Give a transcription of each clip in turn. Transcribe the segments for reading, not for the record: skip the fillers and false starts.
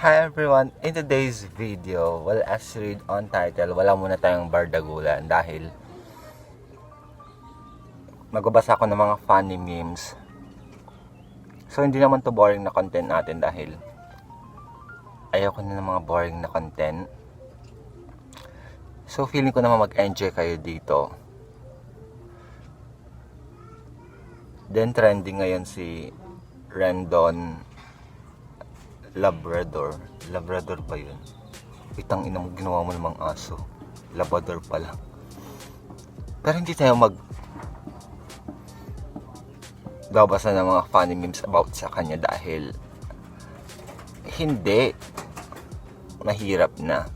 Hi everyone! In today's video, well as read on title, wala muna tayong bardagulan dahil magbabasa ako ng mga funny memes. So hindi naman to boring na content natin dahil ayoko na ng mga boring na content. So feeling ko naman mag-enjoy kayo dito. Then trending ngayon si Rendon Labrador. Labrador ba yun? Itang ina mo, ginawa mo namang aso. Labrador pala. Pero hindi tayo babasa ng mga funny memes about sa kanya dahil hindi. Mahirap na.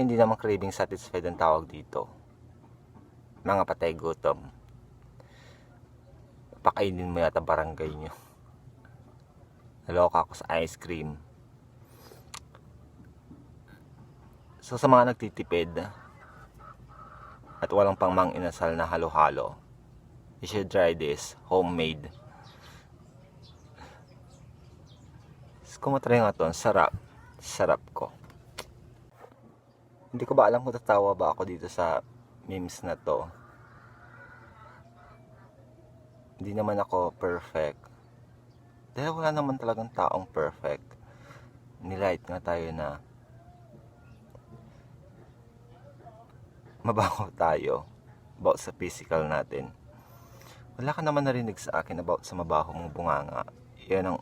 Hindi naman craving satisfied ang tawag dito. Mga patay gutom. Pakainin mo yata barangay nyo. Naloka ako sa ice cream. So sa mga nagtitipid at walang pang mang-inasal na halo-halo, you should try this, homemade. Kung matry nga to, sarap. Sarap ko. Hindi ko ba alam kung tatawa ba ako dito sa memes na to. Hindi naman ako perfect. Dahil wala naman talagang taong perfect. Nilight nga tayo na mabaho tayo about sa physical natin. Wala ka naman narinig sa akin about sa mabaho mong bunganga. Yan ang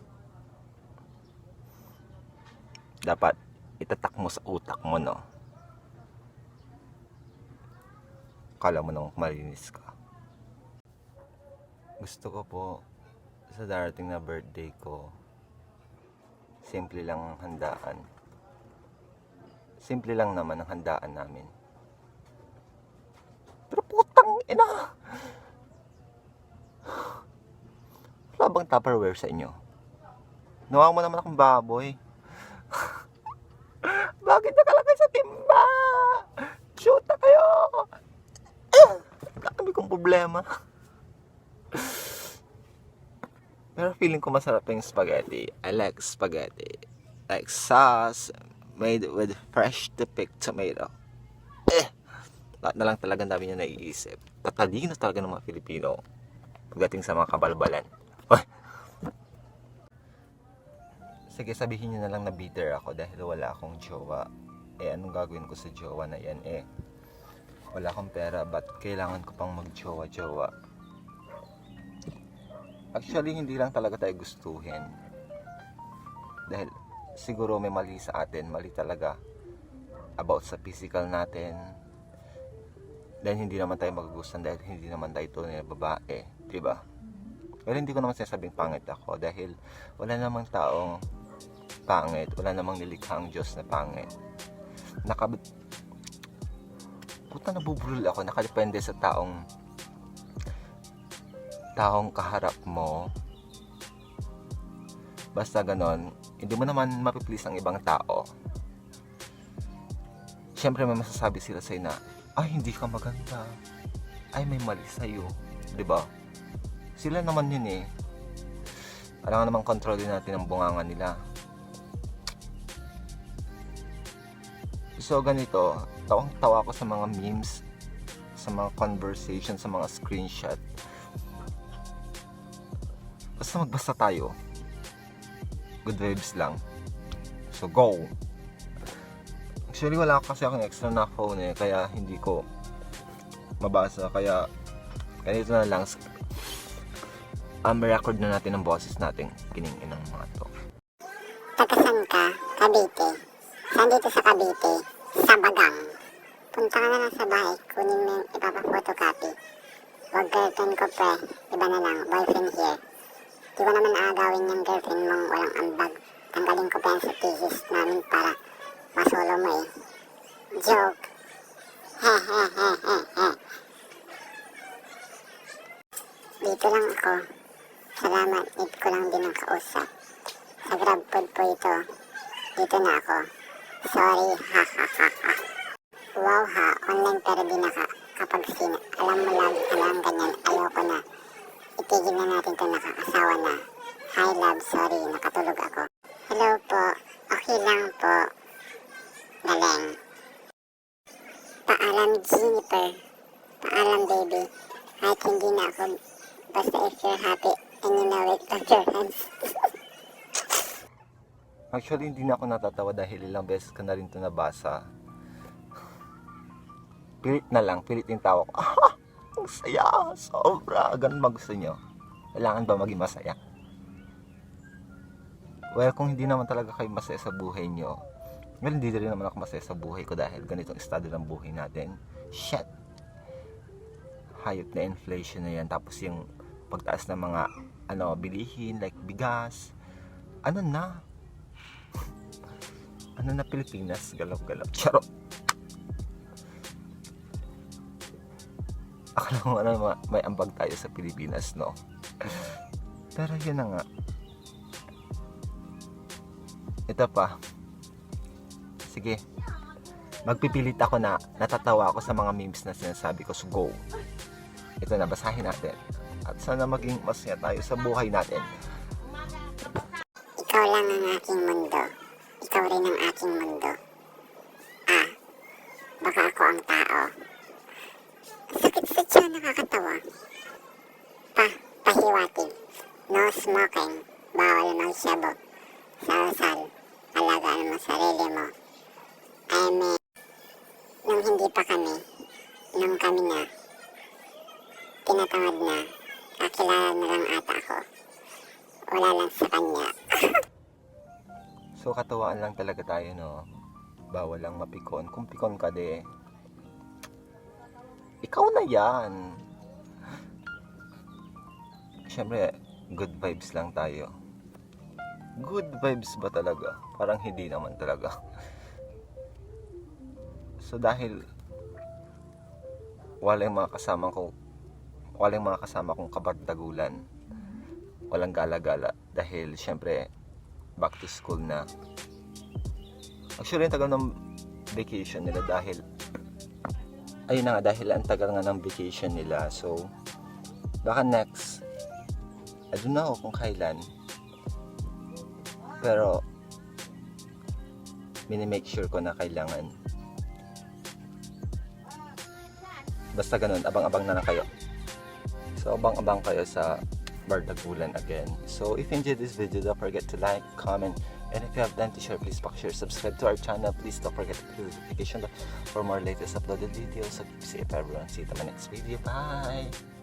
dapat itatak mo sa utak mo, no? Kala mo nang malinis ka. Gusto ko po sa darating na birthday ko, simple lang ang handaan. Simple lang naman ang handaan namin. Pero putang ina! Wala bang Tupperware sa inyo? Nawa mo naman akong baboy. Bakit nakalagay sa timba? Shoot na kayo! Kami kong problema. Pero feeling ko masarap yung spaghetti. I like spaghetti. Like sauce made with fresh to picked tomato. Lahat na lang talaga dami niya naiisip. Tatalino talaga ng mga Pilipino pagdating sa mga kabalbalan. Sige, sabihin niyo na lang na bitter ako dahil wala akong jowa. Anong gagawin ko sa jowa na yan? Wala akong pera, but kailangan ko pang mag-jowa-jowa. Actually, hindi lang talaga tayo gustuhin. Dahil siguro may mali sa atin, mali talaga about sa physical natin. Dahil hindi naman tayo magugustuhan dahil hindi naman tayo tunay na babae, diba? Pero hindi ko naman sinasabing pangit ako dahil wala namang taong pangit, wala namang nilikhang Diyos na pangit. Puta, nabubulol ako. Nakadepende sa taong kaharap mo. Basta ganon, hindi mo naman mapiplease ang ibang tao. Siyempre may masasabi sila sa'yo na, ay hindi ka maganda, ay may mali sa'yo, diba? Sila naman yun Kailangan naman kontrolin natin ang bunganga nila. So ganito, tawang-tawa ko sa mga memes, sa mga conversation, sa mga screenshot. Basta magbasa tayo. Good vibes lang. So go! Actually wala kasi akong extra na phone kaya hindi ko mabasa. Kaya ganito na lang. Record na natin ang boses natin. Kiningin ng mga to. Tagasan ka, Cavite. Saan dito sa Cavite? Sa Bagang. Punta ka na lang sa bahay, kunin mo yung ipapapotocopy. Huwag girlfriend ko pre, iba na lang, boyfriend here. Di ko naman aagawin yung girlfriend mong walang ambag. Tanggalin ko pa yan sa thesis namin para masolo mo Joke. Hehehehehe. Dito lang ako. Salamat, need ko lang din ang kausap. Sa GrabFood po ito. Dito na ako. Sorry, ha ha ha ha. Wow ha, online pero di naka. Kapag alam mo love, alam ganyan, ayoko na. Itigil na natin to, nakakasawa na. Hi love, sorry, nakatulog ako. Hello po, okay lang po. Galing. Paalam Jennifer. Paalam baby. Kahit hindi na ako, basta if you're happy and you know it, clap your hands. Actually, hindi na ako natatawa dahil ilang beses ka na rin ito nabasa. Pilit na lang, pilit yung tawa ko. Ah, ang saya, sobra. Ganun ba gusto nyo? Kailangan ba maging masaya? Well, kung hindi naman talaga kayo masaya sa buhay nyo, well, hindi rin naman ako masaya sa buhay ko dahil ganitong estado ng buhay natin. Shit! Hayop na inflation na yan. Tapos yung pagtaas ng mga bilihin like bigas. Ano na Pilipinas? Galap-galap. Charot! Akala ko may ambag tayo sa Pilipinas, no? Pero yun na nga. Ito pa. Sige. Magpipilit ako na natatawa ako sa mga memes na sinasabi ko. So go. Ito na, basahin natin. At sana maging masaya tayo sa buhay natin. Ikaw lang ang aking mundo. Ikaw rin ang aking mundo. Ah, baka ako ang tao. Sakit sa tiyan, nakakatawa. Pahiwatig. No smoking. Bawal magsyabo. Sal-sal. Alagaan mo sarili mo. I mean, nung hindi pa kami, nung kami na, tinatawad na, kakilala na lang ata ako. Wala lang sa kanya. So, katawaan lang talaga tayo, no? Bawal lang mapikon. Kung pikon ka, ikaw na yan. Siyempre, good vibes lang tayo. Good vibes ba talaga? Parang hindi naman talaga. So, dahil walang mga kasama kong kabardagulan, walang gala-gala dahil siyempre back to school na. Actually, ang tagal ng vacation nila dahil ayun na nga, dahil ang tagal nga ng vacation nila. So, baka next, I don't know kung kailan, pero minimake sure ko na kailangan. Basta ganun, abang-abang na lang kayo. So, abang-abang kayo sa Bardagulan again. So, if you enjoyed this video, don't forget to like, comment, and if you have time to share, please share, subscribe to our channel. Please don't forget to click the notification bell for more latest uploaded videos. So, keep safe everyone. See you in my next video. Bye!